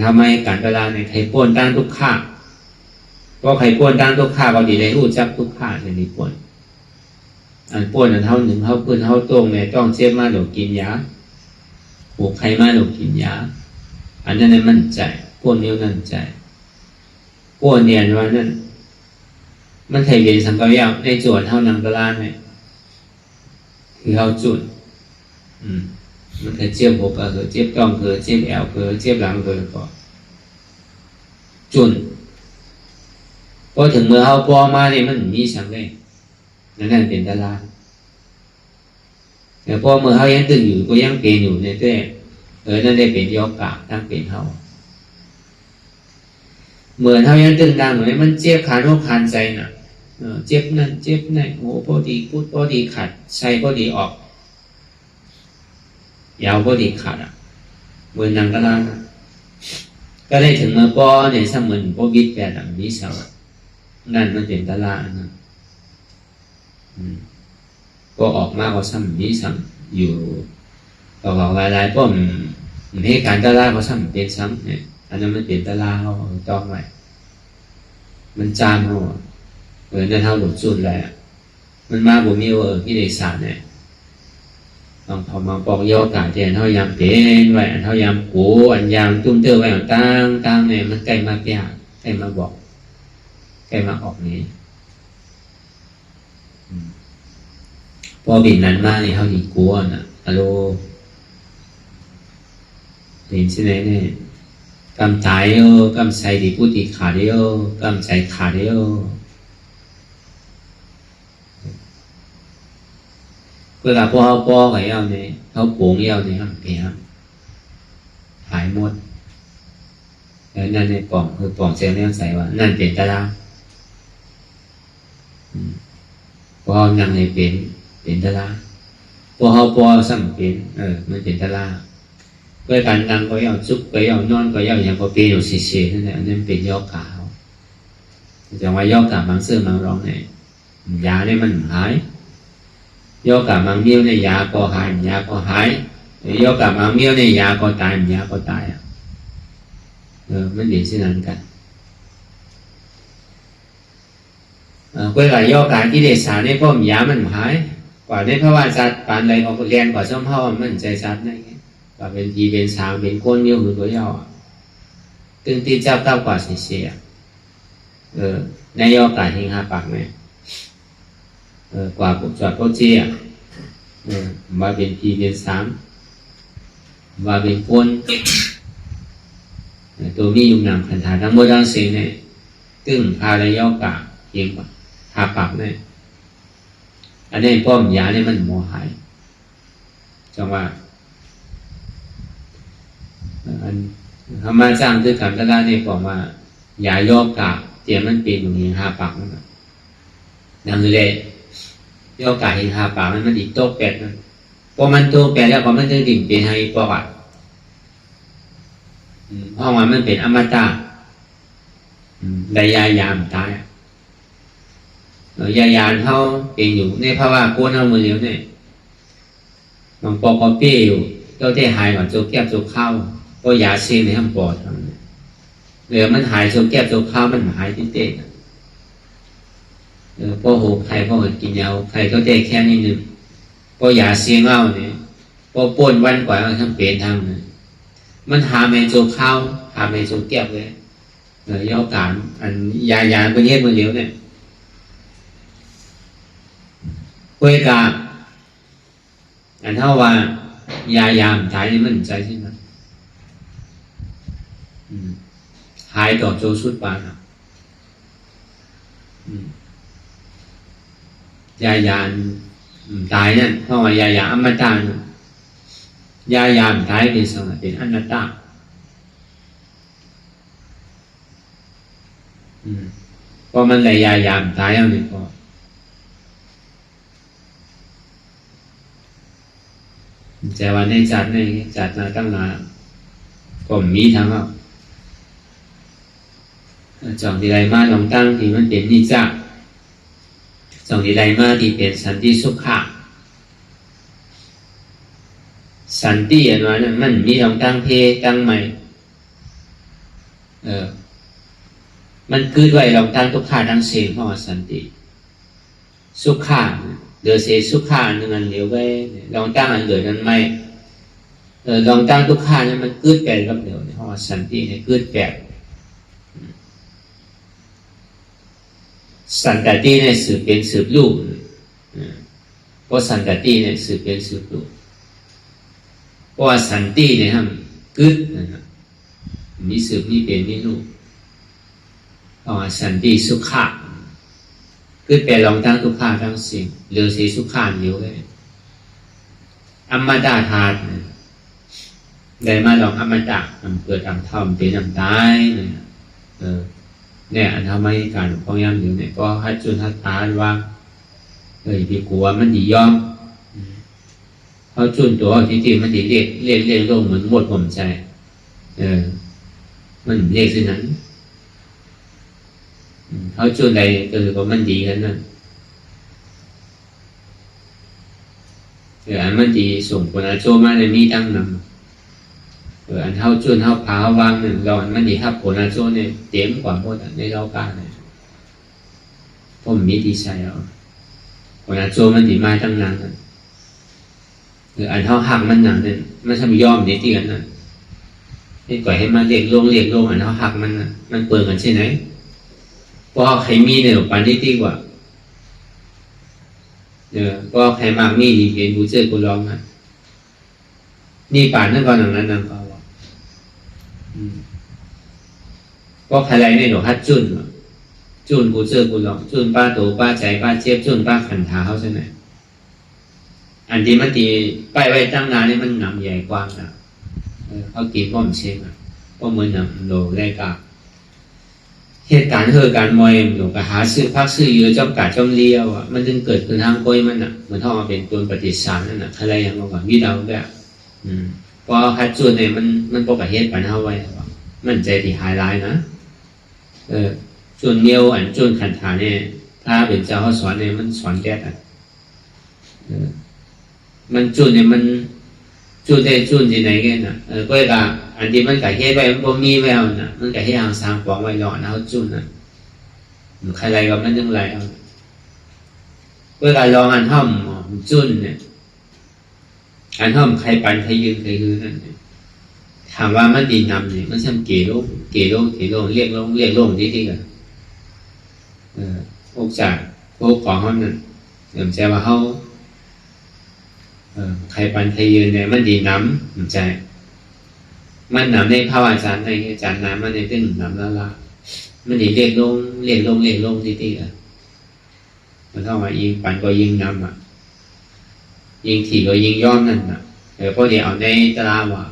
ทำไมการกระดานเนี่ยใครป้นตั้งทุกข้าก็ใครป้นตั้งทุกข้าก็ดีเลยรู้จักทุกข้าในนี้ป้นอันป้นอันเท่าหนึ่งเท่าปืนเท่าตรงเนี่ยต้องเจ็บมาเดี๋ยวกินยาผูกใครมาเดี๋ยวกินยาอันนั้นมั่นใจป้นนิ้วนั่นใจป้นเนียนว่านั่นมันไทยเรียนสังกัดยาวในโจทย์เท่านังกระลานเนี่ยคือเขาจุดมันเคยเจ็บหัวก็คือเจ็บต้องคือเจ็บแอวคือเจ็บหลังคือก็จุดพอถึงเมื่อเขาปอมาเนี่ยมันมีสังเลยนั่นเป็นดาราแต่พอเมื่อเขายังตึงอยู่ก็ยังเป็นอยู่ในเต้นั่นได้เป็นยกกะทั้งเป็นเขาเหมือนเขายังตึงดังเหมือนมันเจ็บขาโรคคันใจน่ะเจ็บนั่นเจ็บนั่นโอ้พอดีพูดพอดีขัดใช่พอดีออกยาวพอดีขัดเหมือนนังกระลาก็ได้ถึงมาป้อเนี่ยสมุนป้อวิทย์แปดนี้สาวนั่นมันเป็นกระลานะก็ออกมาก็ซ้ำนี้ซ้ำอยู่ก็บอกหลายๆป้อมให้การกระลาก็ซ้ำเป็นซ้ำเนี่ยอันนั้นมันเป็นกระลาเขาต้องไว้มันจานเขานั่นเท่าหลุดสุดแหละมันมาบุญมีที่ในศาสตร์เนี่ยต้องพอมาบอกโยกาเทียนเท่ายามเป็นไว้อันเท่ายามกูอันยามตุ้มเตอไว้ตั้งเนี่ยมันใกล้มาเปียกใกล้มาบอกใกล้มาออกนี้พอบินนั้นมาเนี่ยเขาดีกลัวน่ะฮัลโหลเป็นใช่ไหมเนี่ยกำใจกำใจดีพูดดีขาดเดียวกำใจขาดเดียวเวลาพอเขาปอไก่เอาเนี่ยเขาโป่งเอาเนี่ยครับเปียกหายหมด นั่นในป่องคือป่องเสียงเลี้ยงใส่ว่านั่นเป็นตะลาพอนั่งในเป็นตะลาพอเขาพอสั่งเป็นมันเป็นตะลาเพื่อการนั่งก็要จุกก็要นอนก็要อย่างพอเป็นอยู่เฉยๆนั่นแหละนั่นเป็นย่อกาแต่ว่าย่อกาบางเสื้อบางร้องเนี่ยยาเนี่ยมันหายย่อกาบางเบี้ยวเนี่ยยาก็หายยาก็หายย่อกาบางเบี้ยวเนี่ยยาก็ตายยาก็ตายมันเป็นเช่นนั้นกันquay lại do cả cái đề sản này có giá mình hái quả đấy các bạn giặt bạn lấy có đen quả trong hoa mình chạy giặt này và bên gì bên sáng bên côn nhiều người với nhau tương tin trao tao quả xì này do cả hình hạ bạc này quả cũng chọn có chia và bên gì bên sáng và bên côn tôi mi dùng làm khẩn thả đang môi đang xì này tương pha lấy do cả hiện quảหาปากเนี่ยอันนี้ป้อมยาเนี่ยมันโมหายจังว่าอันธรรมะจ้างด้วยกันก็ได้เนี่ยบอกว่ายาย่อกะเจียมันเป็นอย่างนี้หาปากนั่นนั่นเลยย่อกะเห็นหาปากมันอีกโต๊ะแปดนั่นพอมันโต๊ะแปดแล้วก็มันจะดิ่งเป็นให้ประวัติเพราะว่ามันเป็นอมตะได้ยายามตายยานเขาเป็นอยู่ในภาวะโกนเอามือเดียวเนี่ยมันปอกเปี้ยอยู่ก็ได้หายก่อนโจแก้บโจเข้าก็ยาเซนในห้องปอดเหลือมันหายโจแก้บโจเข้ามันหายที่เต้พอหูใครพอกินยาใครก็ได้แค่นิดนึงพอยาเสียงเอาเนี่ยพอป่นวันกว่ามันทั้งเป็นทั้งมันหาเมโจเข้าหาเมโจแก้บเลยย่อการอันยาประเทศมือเดียวเนี่ยคุยกับอันเท่าว่ายามตายนี่มันใจใช่ไหมหายต่อโจสุดปานยานตายนั่นเพราะว่ายาอมตะยามตายเป็นสมัยเป็นอนัตตาพอมันเลยยามตายแล้วนี่ก็แต่ว่าในจัดมาตั้งนานก็มีทั้งอ่ะจองที่ใดมาลองตั้งที่มันเป็นนิจจ์จองที่ใดมาที่เป็นสันติสุขะสันติอันนั้นมันมีลองตั้งเพตั้งใหม่มันคือด้วยลองตั้งทุกขาทั้งเสียงเพราะว่าสันติสุขะเดือดเสียสุขาหนึ่งอันเดียวไปลองตั้งอันเหลือนั้นไม่ลองตั้งทุกขาเนี่ยมันเกิดแปลกับเดียวเพราะว่าสันติเนี่ยเกิดแปลสันติเนี่ยสืบเป็นสืบลูกเพราะสันติเนี่ยสืบเป็นสืบลูกเพราะว่าสันติเนี่ยครับเกิดมีสืบมีเป็นมีลูกเพราะว่าสันติสุขะคือแปลลองทั้งทุกขาทั้งสิ่งเหลือสีสุขานเดียวเลยอมตะธาตุได้มาลองอมตะมันเกิดอัมท่อมเป็นอัมตายเนี่ยอันทำให้การของยามอยู่เนี่ยก็ให้จุนทัดตาว่าพี่กลัวมันดียอมเขาจุนตัวที่มันดีเรียกโลกเหมือนหมดผมใจมันเรียกสินั้นเขาจุนใดก็มันดีกันนั่นอันมันดีส่งผลโจมาในมีตั้งนำอันเท่าจุนเท่าพาวางหนึ่งเราอันมันดีครับผลโจเนี่ยเต็มกว่าหมดในเราการเนี่ยผมมีดีใจเอาผลโจมันดีมาตั้งนานอันเท่าหักมันหนังเนี่ยมันทำยอมในที่กันนั่นให้ปล่อยให้มันเรียกลงอันเท่าหักมันเปิดกันใช่ไหมเพราะใครมีเนี่ยปันที่ดีกว่าก็ใครมากมีดีเห็นกูเจอกูร้องอ่ะนี่ป่านนั่นก่อนอย่างนั้นนั่นก็ว่าก็ใครไรเนี่ยหนูฮัดจุนกูเจอกูร้องจุนป้าโตป้าใจป้าเจ็บจุนป้าขันเท้าใช่ไหมอันที่มันตีไปไว้ตั้งนานนี่มันหนำใหญ่กว้างนะเขากินป้อมเช็คอ่ะ ก็เหมือนอย่างโลแรกอะเหตุการณ์การมวยหนูก็หาซื้อพักซื้อเยอะจอมกาจอมเลี้ยวอ่ะมันจึงเกิดขึ้นทางก้อยมันอ่ะมันท่องมาเป็นตัวปฏิสารนั่นน่ะอะไรอย่างว่าวิดเอาแบบพอฮัดจุดเนี่ยมันปกติเหตุปัญหาไว้ว่ามันใจที่หายร้ายนะจุดเนียวจุดขันฐานเนี่ยถ้าเป็นเจ้าเขาสอนเนี่ยมันสอนแก้อ่ะมันจุดเนี่ยมันจุดได้จุดที่ไหนกันน่ะก็เลยว่าอันที่มันกับเหตุไว้มันบ่มีไว้เอาน่ะมันกับเหตุเอาสร้างของไว้หล่อเอาจุดน่ะใครไรก็มันยังไรเอาเวลาลองอันห้อมจุนเนี่ยอันห้อมใครปันใครยืนใครฮือนั่นเนี่ยถามว่ามันดีนำเนี่ยมันช่างเกโลเรียกลงที่กันพวกจากพวกของเขานั่นเดี๋ยวใจว่าเขาใครปันใครยืนเนี่ยมันดีน้ำใจมันน้ำในภาวะอาจารย์ในอาจารย์น้ำมันในตึ้งน้ำละมันดีเรียกลงที่กันมันเข้ามายิงปันก็ยิงน้ำอ่ะยิงถี่ก็ยิงย้อนนั่นอ่ะพอเดี๋ยวเอาในตารางว่า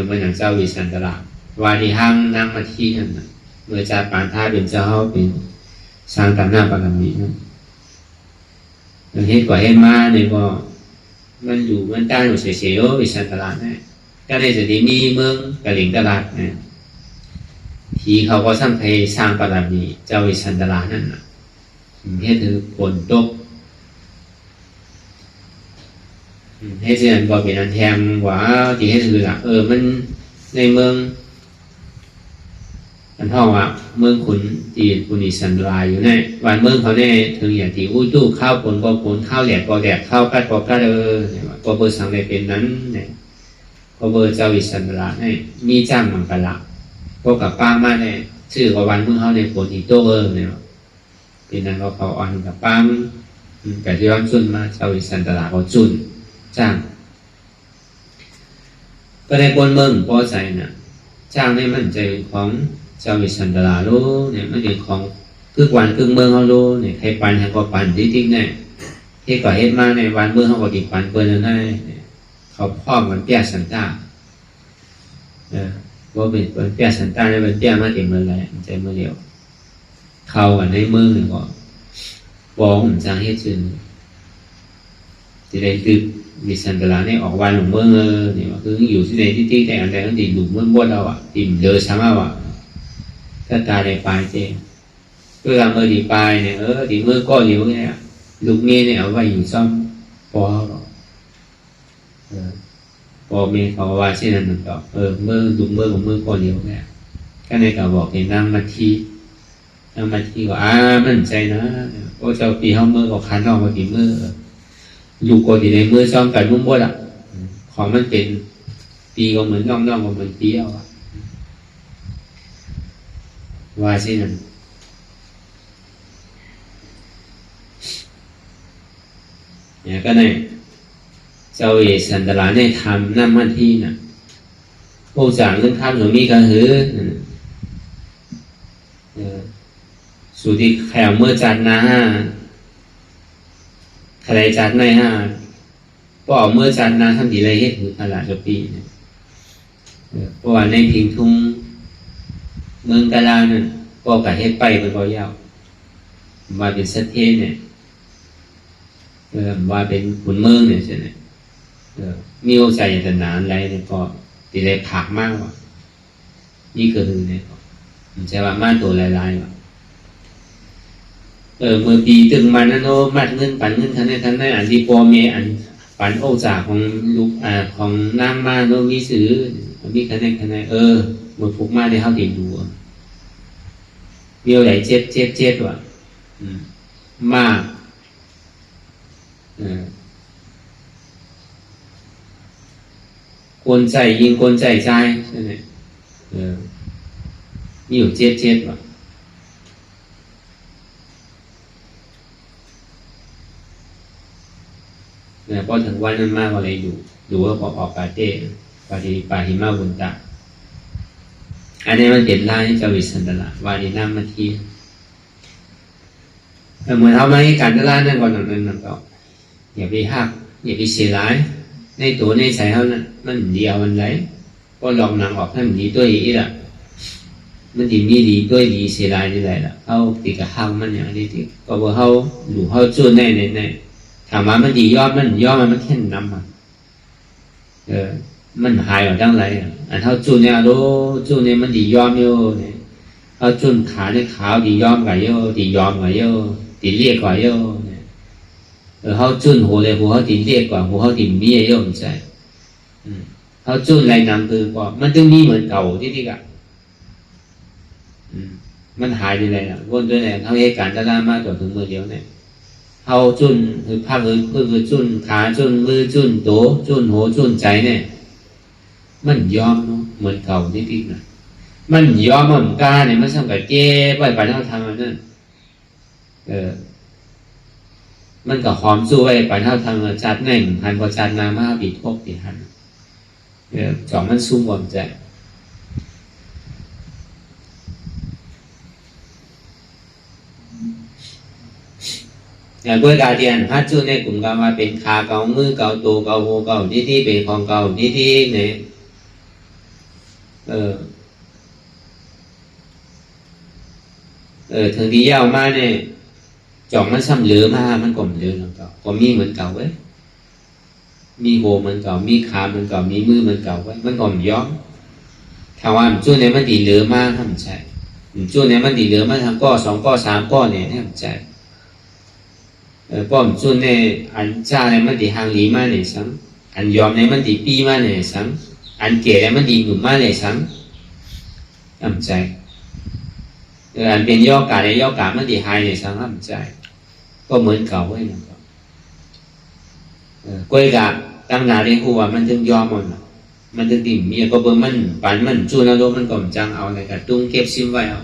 มันอย่างเจ้าวิสันตราวาดีห้างนั่งมาที่นั่นน่ะเมื่อจ่าปานท่าเป็นเจ้าเขาเป็นสร้างตามหน้าปรมีนั่นมันเห็นกว่าเห็นมาเนี่ยก็มันอยู่มันตั้งอยู่เฉยๆวิสันตราเนี่ยก็ในสถานีเมืองกะหลิงตลาดเนี่ยทีเขาก็สร้างไทยสร้างปรมีเจ้าวิสันตรานั่นน่ะเฮ็ดคือฝนตกเฮ็ดเสียนก็เป็นอันแทงว่าที่เฮ็ดคือละมันในเมืองอันท่องว่าเมืองขุนจีนปุณิสันลายอยู่ในวันเมืองเขาเนี่ยถึงอย่างที่อู้ตู้ข้าวผลก็ผลข้าวแหลกก็แหลกข้าวกัดก็กัดก็เบอร์สังเลยเป็นนั้นเนี่ยก็เบอร์เจ้าวิสันลาเนี่ยมีจ้างมังกรละก็กับป้ามาเนี่ยชื่อกับวันเมืองเขาในผลอีโต้เนี่ยเป็นนั้นเขาอ่อนกับป้ามแต่ที่ย้อนจุนมาเจ้าวิสันตลาเขาจุนจ้างก็ในคนเมืองพอใจน่ะจ้างให้มันใจของเจ้าวิสันตลารู้เนี่ยมันเป็นของครึ่งวันครึ่งเมืองเขารู้เนี่ยใครปันใครก็ปันที่ทิ้งเนี่ยที่ก่อเหตุมาในวันเมืองเขาก็ติดปันเปิ้ลนั่นได้เขาพ่อมันเปี้ยสันตาว่าเป็นเปี้ยสันตาเนี่ยเป็นเปี้ยมาเต็มเมืองเลยใจเมื่อเดียวเขาอันในเมืองเนี่ยก็บอกผมจ้างเหตุจนที่ได้คือวิสันตลาเนี่ยออกวันหลงเมืองเนี่ยคืออยู่ที่ไหนที่แต่อันใดอันหนึ่งหลุมเมืองบ้านเราอ่ะติ่มเดือดช้ำอ่ะถ้าตาได้ปลายเจ้เวลาเมื่อดีปลายเนี่ยดีเมื่อก็เลี้ยวเนี่ยลูกเมียเนี่ยเอาไว้อยู่ซ่อมพอเขาพอเมียเขาว่าเช่นนั้นต่อเมื่อลูกเมื่อของเมื่อก็เลี้ยวเนี่ยก็ในเขาบอกเห็นนั่งมาทีก็มั่นใจนะโอ้เจ้าปีเขาเมื่อก็คันออกมากี่เมื่อลูกก็ดีในเมื่อซ่อมกันมุ่งบ่ละของมันเป็นปีก็เหมือนน้องก็เหมือนเตี้ยวว่าเช่นนั้นเนี่ยก็ในเจ้าเอสันตลาเนี่ยทำน้ำมันที่น่ะผู้จ่างเรื่องทำตรงนี้ก็คือสุดที่แขวเมื่อจัดนะใครจัดในก็เอาเมื่อจัดนะทำดีไรเฮ็ดคือตลาดจะปีเนี่ยเพราะว่าในพิงทุ่งเมืองกาลาเนี่ยก็กะเฮ็ดไปมันก็ยาวมาเป็นสัตเทเนี่ยว่าเป็นขุนเมืองเนี่ยใช่ไหมมีโอกาสจะนานอะไรเนี่ยก็ตีได้ผักมากว่านี่คือเนี่ยมันจะว่ามาตัวลายๆว่าเมื่อปีถึงมานั้นโอ้มัดเงินปันเงินทันได้อันที่ปอเมอันปันโอกาสของลูกของนางมาโนมีซื้อมีคะแนนหมดผูกมาได้เข้าติดดูมีอะไรเจ็ดว่ะมากกวนใจยิงกวนใจใจใช่ไหมมีอยู่เจ็ดว่ะพอถึงวันนั้นมากอะไรอยู่ว่าพอออกปาเต้ปาหิมาบุญตาอันนี้มันเด็ดไล่เจ้าวิสันตละวาดีน้ำมาทีเหมือนเอามาให้การตลาดนั่นก่อนนั่นก็อย่าไปหักอย่าไปเสียร้ายในตัวในใจเขานั่นมันเดียวมันไรก็ ก็ลองนำออกให้มันดีด้วยอีกละมันดีมีดีด้วยดีเสียดายนี่แหละเขาติดกับห้างมันอย่างนี้ที่ก็บอกเขาหนูเขาจุนแน่ถามว่ามันดียอดมันแค่นำมันหายออกจังไรอันเขาจุนเนี่ยรู้จุนเนี่ยมันดียอมอยู่เนี่ยเขาจุนขาเนี่ยขาวดียอมกับโยดียอมกับโยดีเรียกกว่าโยเนี่ยเขาจุนหัวเลยหัวเขาดีเรียกกว่าหัวเขาดีมีโยมใจเขาจุนอะไรนำคือว่ามันต้องมีเหมือนเก่าที่กะมันหายไปเลยนะวนด้วยแหละเขาเหตุการณ์ตะลามาจนถึงมือเดียวเนี่ยเขาจุนคือภาคคือจุนขาจุนมือจุนโตจุนหัวจุนใจเนี่ยมันยอมเนาะเหมือนเก่าที่นะมันยอมมันกล้าเนี่ยมันสำคัญเก้ไปเท่าทางนั้นมันก็หอมสู้ไว้ไปเท่าทางจัดแน่งพันพอจัดนามาบีทบปีหันจอมมันซุ่มบอมใจอย่างด้วยการเรียนฮัตจุในกลุ่มกามาเป็นขาเกามือเกาตัวเกาหัวเกาที่เป็นของเกาที่เนี่ยถึงที่ยาวมาเนี่ยจอมมันซ้ำเหลือมามันก็เหลือแล้วก็มีเหมือนเก่าเว้ยมีหัวเหมือนเก่ามีขาเหมือนเก่ามีมือเหมือนเก่าเว้ยมันก็ย้อมถ้าว่าจุเนี่ยมันดีเหลือมาทำใจจุเนี่ยมันดีเหลือมาทางก้อ2ก้อ3ก้อเนี่ยทำใจป้อมจุนเนี่ยอันจ้าเนี่ยมันดีหางหลีมาเนี่ยซ้ำอันยอมเนี่ยมันดีปีมาเนี่ยซ้ำอันเก๋เนี่ยมันดีหนุ่มมาเนี่ยซ้ำทำใจอันเป็นย่อกาเนี่ยย่อกามันดีหายเนี่ยซ้ำทำใจก็เหมือนเก่าไว้นะครับกล้วยกะตั้งนาเรียกหัวมันถึงยอมมันถึงดิ่มมีก็เบอร์มันปันมันจุนแล้วมันก็จังเอาอะไรกันตุ้งเก็บซิมไว้เอา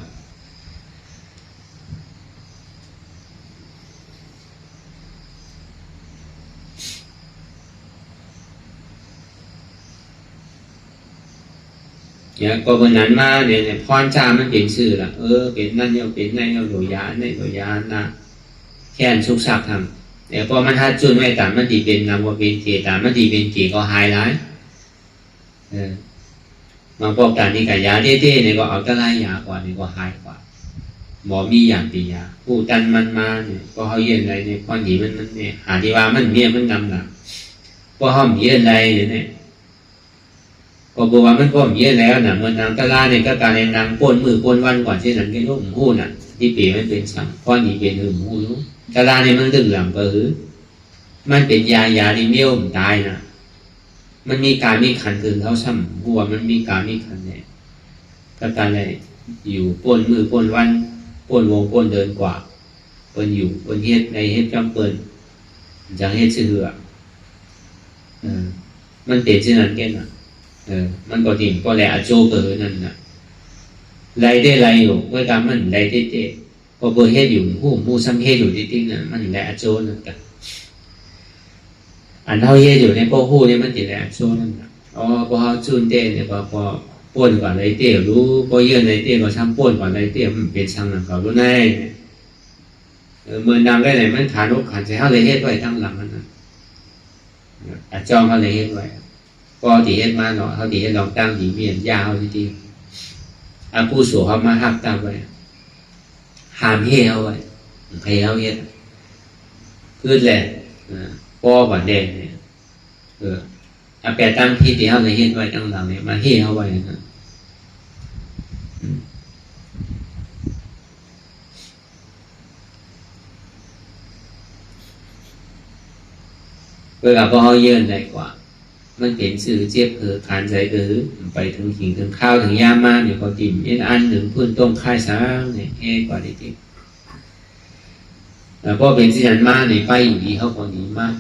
เนี่ยก็วันนั้นมาเนี่ยพรจามันเป็นชื่อละเป็นนั่นเนี่ยเป็นนั่นเนี่ยโดยาเนี่ยโดยานะแค่นสุกสักทำแต่พอมันทัดจุนไว้ตามมันดีเป็นนามว่าเป็นเกตามมันดีเป็นเกก็หายร้ายบางพวกการที่กับยาเต้ๆเนี่ยก็เอาตะไลยากว่านี่ก็หายกว่าหมอมีอย่างปียาผู้ตันมันมาเนี่ยก็เขาเย็นอะไรเนี่ยความดีมันเนี่ยหาที่ว่ามันเมียมันนำหนักก็ห้องเย็นอะไรเนี่ยก็บอกว่ามันก็เยอะแล้วนะเมื่อนางตะลาเนี่ยก็การในนางป้นมือป้นวันก่อนที่นั้นก็ลูกหูน่ะที่ปีมันเป็นสังข้อนี้เป็นหูรู้ตะลาเนี่ยมันดึงหลังก็คือมันเป็นยาที่เมี่ยวตายนะมันมีการมีขันถึงเขาซ้ำบัวมันมีการมีขันเนี่ยก็การอะไรอยู่ป้นมือป้นวันป้นวงป้นเดินกว่าป้นอยู่ป้นเฮ็ดในเฮ็ดจำเปิ้นจังเฮ็ดเสือมันเป็นเช่นนั้นแก่น่ะมันก็ดิ่งก็แหละโจเบอร์นั่นนะไรได้ไรอยู่เมื่อการมันไรได้เจ๊พอเบอร์เฮ็ดอยู่หูซ้ำเฮ็ดอยู่ที่นั่นมันแหละโจนั่นกันอันเท่าเฮ็ดอยู่ในพวกหูเนี่ยมันติดแหละโจนั่นนะพอเขาจุนเต้เนี่ยพอป้นก่อนไรเต้รู้พอเยื่อไรเต้ก็ช่างป้นก่อนไรเต้มันเป็นช่างนั่นเขารู้แน่เมื่อนำได้ไหนมันขานกขันใจเขาเลยเฮ็ดไว้ทั้งหลังมันนะจองเขาเลยเฮ็ดไว้ก็ที่เฮ็ดมาเนาะเขาที่เฮ็ดลองตั้งที่เมียนยาวจริงๆผู้สูงเขามาห้ามตั้งไว้ห้ามเฮ็ดเอาไว้ให้เขาเฮ็ดพืชแหละป้อหวานแดงเนี่ยแปลตั้งที่เขาเลยเฮ็ดไว้ตั้งหลังเนี่ยมาเฮ็ดเอาไว้นะเวลาพอเขาเยื่นได้กว่ามันเป็นสื่อเจ็บขานใจไปถึงหิงถึงข้าวถึงยามาเนี่ยก็ติ่มอันหนึ่งพื้นต้มค่ายสางเนี่ยกว่าได้ติ่มแล้วก็เป็นสิ่งนั้นมาเนี่ยไปอยู่ดีเขาคนนี้มาก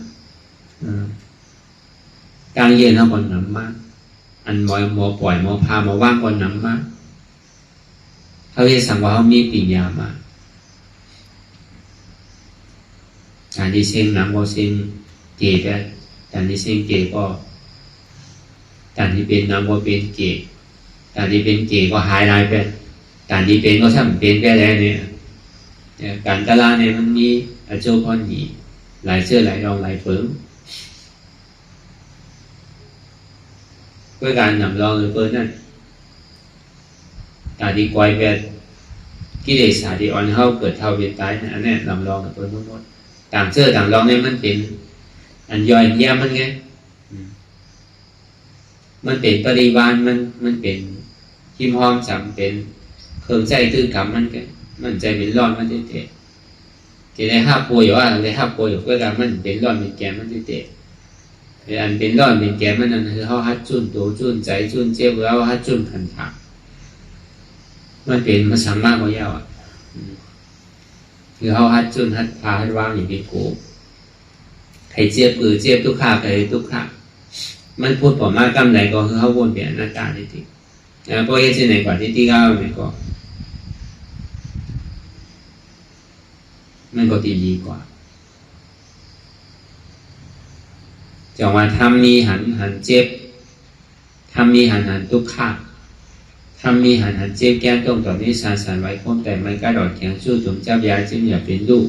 กลางเย็นเขาคนน้ำมากอันหมอปล่อยหมอพามาว่างคนน้ำมากเขาจะสั่งว่าเขามีปิ่งยามาการที่เซ็งน้ำก็เซ็งเกศได้การที่เซ็งเกศก็การที่เป็นน้ำก็เป็นเกศการที่เป็นเกศก็หายลายไปการที่เป็นก็ช่างเป็นไปแล้วเนี่ยการตลาดเนี่ยมันมีโจพอนหนีหลายเชื่อหลายรองหลายเฟิร์ม vớiการนำลองหรือเปิดนั่นตาดีกวยแบบกิเลสาดีอ่อนเข้าเกิดเท่าเวียนตายอันนี้นำลองหรือเปิดทั้งหมดต่างเชื่อต่างลองเนี่ยมันเป็นอันย่อยแย่มันไงมันเป็นปริวานมันเป็นขิมหอมจำเป็นเครื่องใจตื้อกรรมมันแกมันใจเป็นร้อนมันเตะที่ได้ห้าป่วยอยู่ว่าได้ห้าป่วยอยู่ก็การมันเป็นร้อนเป็นแกมันเตะอันเป็นร้อนเป็นแกมันนั่นคือเขาฮัดจุนตัวจุนใจจุนเจ็บแล้วฮัดจุนขันถักมันเป็นมาสังมากกว่ายาวอ่ะคือเขาฮัดจุนฮัดพาฮัดวางอย่างเป็นโกใครเจ็บเจ็บทุกขาใครทุกขามันพูดผมมากำไรก็คือเขาวนเปลี่ยนหน้าตาที่ติแล้วก็ยังจะไหนกว่าที่เขาไหนก็มันก็ดีกว่าจังว่าทำมีหันเจ็บทำมีหันทุกข์ทำมีหันเจ็บแก้ตรงต่อนี้สารไว้คมแต่ไม่กระโดดแข็งสู้จุ่มจับยาจิ้มอย่าเป็นลูก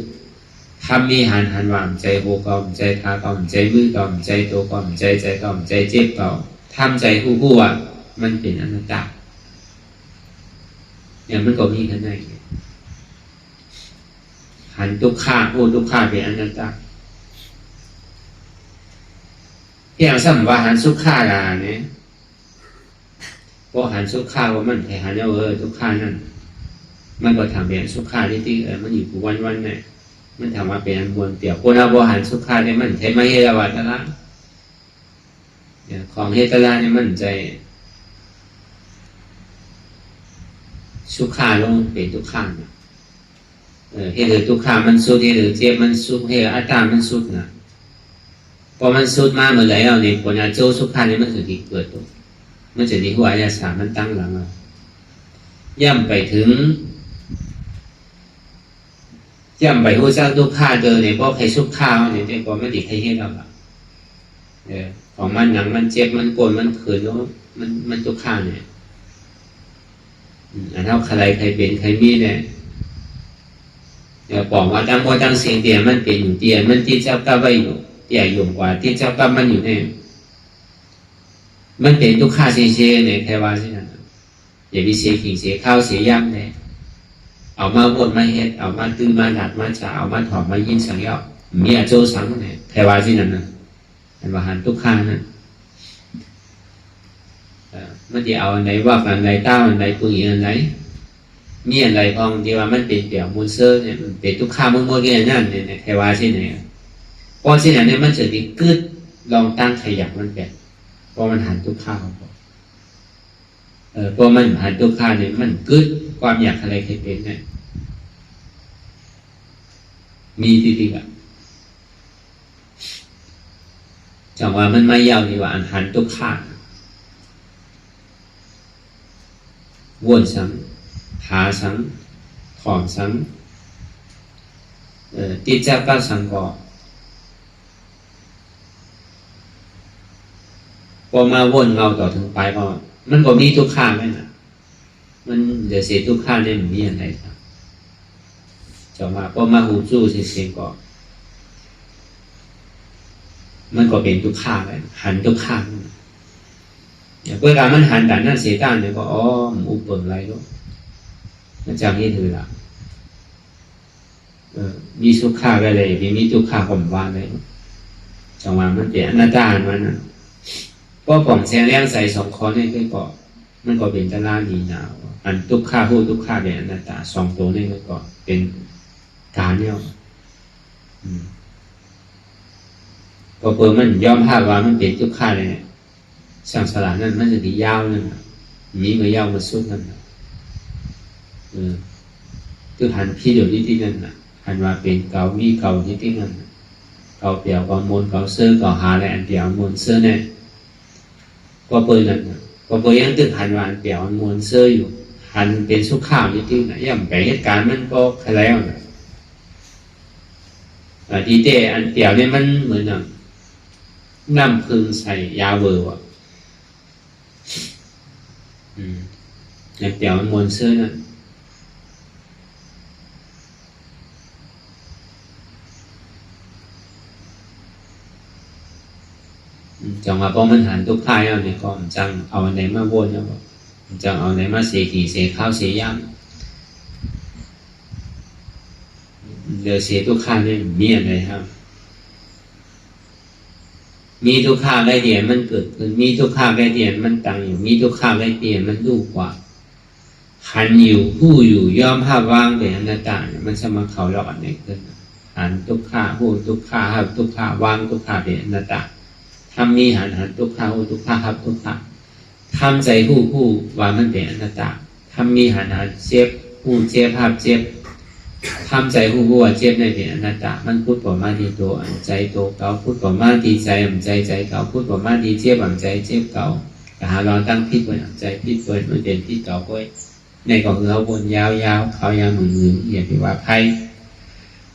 ทำมีหันวางใจโหกอมใจทากอมใจมือกอมใจโตกอมใจกอมใจเจ็บเก่าทำใจคู่อ่ะมันเป็นอนัตตาเนี่ยมันก็มีข้างในหันทุกข์พูดทุกข์เป็นอนัตตาเพียงสัมว่าหันสุขาลาเนี่ยพอหันสุขาว่ามันแค่หันทุกข์นั่นมันก็ทำเป็นสุขาที่มันอยู่วันเนี่ยมันทำมาเป็นมวลเตี่ยวคนเอาบหันสุขาเนี่ยมันใช้ไม่เฮรวัตละของเฮตละเนี่ยมันใจสุขาลงเป็นทุกข์นะเฮหรือทุกข์มันสุดเฮหรือเจ็บมันสุดเฮอัตตามันสุดนะพอมันสุดมาเมื่อไหร่เราเนี่ยผลอาโจสุขาเนี่ยมันถึงที่เกิดตัวมันจะดีหัวอายาสามันตั้งหลังย่ำไปถึงย่ำไปหัวเจ้าทุกข้าเจอเนี่ยเพราะใครสุขข้าวเนี่ยแต่ก็ไม่ดีใครเห็นเราละของมันหนังมันเจ็บมันปวดมันขืนแล้วมันทุกข้าเนี่ยอันเท่าใครเป็นใครมีเนี่ยบอกว่าจังว่าจังเสียงเตียมันเป็นอยู่เตียมันที่เจ้าก็ไว้อยู่เตียอยู่กว่าที่เจ้าก็มันอยู่เนี่ยมันเป็นทุกข้าเสียเนี่ยใครว่าใช่ไหมอย่าไปเสียขิงเสียข้าวเสียย่ำเนี่ยเอามาวนมาเฮ็ดเอามาตื้อมาดัดมาจ่าเอามาถอดมายินสังเยาะเมียโจสังเนี่ยใครว่าที่นั่นนะอันว่าหันทุกข้านั่นมันจะเอาอันไหนว่าอันไหนเต้าอันไหนผู้หญิงอันไหนมีอันไหนพองที่ว่ามันเป็นเปี่ยวมูลเซอร์เนี่ยมันเป็นทุกข้ามั่วๆแค่นั้นเนี่ยใครว่าที่ไหนเพราะที่ไหนเนี่ยมันจะดีกึดลองตั้งขยับมันแบบเพราะมันหันทุกข้าเพราะมันหันทุกข้าเนี่ยมันกึดความอยากอะไรใครเป็นเนี่ยมีจริงๆอ่ะจังว่ามันไม่ยาวดีว่าอันหันทุกข้าวนซ้ำหาซ้ำถอนซ้ำติดจับก็สังกอพอมาวนเงาต่อถึงปลายก็มันก็มีทุกข้าไหมนะมันเดี๋ยวเสียทุกข้าเนี่ยมันมีอะไรครับจะมาพอมาหูจู้เสียก็มันก็เป็นทุกข้าไปหันทุกข้าอย่างเวลามันหันแต่นั่นเสียด้านเนี่ยก็อุปเปิงอะไรด้วยมันจำให้ถือละมีทุกข้าไปเลยมีทุกข้าผมวานเลยจังหวะมันเปลี่ยนหน้าด้านมันนะเพราะผมแซงเลี้ยงใส่สองคอเนี่ยก็มันก็เป็นตะล่าดีหนาวอันทุกข้าพูดทุกข้าเป็นอนัตตาสองตัวนี่ก็เป็นการเนี่ยพอเปิดมันยอมภาพว่ามันเป็นทุกข้าเลยสังสารนั่นมันจะดียาวนั่นมีเมื่อยาวมาสุดนั่นคือหันพี่เดี๋ยวนี้ที่นั่นหันว่าเป็นเก่ามีเก่าที่นั่นเก่าเปี่ยวเก่ามนเก่าเสื้อเก่าหาอะไรอันเปี่ยวมนเสื้อเนี่ยก็เปิดนั่นก็เปิดยังตึกหันว่าอันเปี่ยวมนเสื้ออยู่หันเป็นสุขข้าวที่ไหนย่ำไปเหตุการณ์มันก็ใครแล้วนะทีเตอันเปี่ยวเนี่ยมันเหมือนน้ำพึ่งใส่ยาเวอร์ว่ะอย่างเปี่ยวมนเสื้อนั่น จังว่าเพราะมันหันทุกข์ท้ายเอาเนี่ยก็จังเอาอันไหนมาวนแล้วจังเอาอันไหนมาเสกีเสข้าวเสย่างเดี๋ยวเสียทุกข้าเนี่ยมีอะไรครับ มีทุกข้าได้เดียนมันเกิดขึ้นมีทุกข้าได้เดียนมันตั้งอยู่มีทุกข้าได้เดียนมันดูกว่าหันอยู่ผู้อยู่ย่อมภาพว่างเป็นอนัตตาเนี่ยมันจะมาเขาหลอกอันไหนขึ้นหันทุกข้าผู้ทุกข้าหับทุกข้าว่างทุกข้าเป็นอนัตตาทำมีหันทุกข้าผู้ทุกข้าหับทุกข้าทำใจผู้ว่ามันเป็นอนัตตาทำมีหันเจ็บผู้เจ็บภาพเจ็บทำใจผู้ว่าเจ็บในเป็นอนัตตามันพูดประมาณดีตัวใจโตเก่าพูดประมาณดีใจใจเก่าพูดประมาณดีเจ็บใจเจ็บเก่าแต่หาเราตั้งพิษไว้ใจพิษไว้มันเป็นพิษเก่าไว้ในก็คือเขาวนยาวเขายาวมืออย่าไปว่าไพ่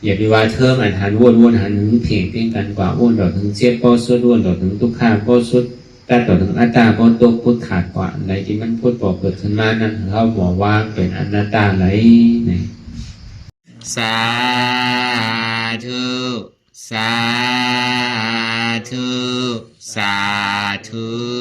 อย่าไปว่าเธอมันหันวนหันถึงเพียงกันกว่าวนต่อถึงเจ็บก็สุดวนต่อถึงทุกข้าก็สุดแต่ต่อถึงอัตตาก็ตกพุทธขาดกว่าในที่มันพูดบอกเกิดขึ้นมานั้นเขาบอกว่าเป็นอนัตตาไหลในสาธุสาธุสาธุ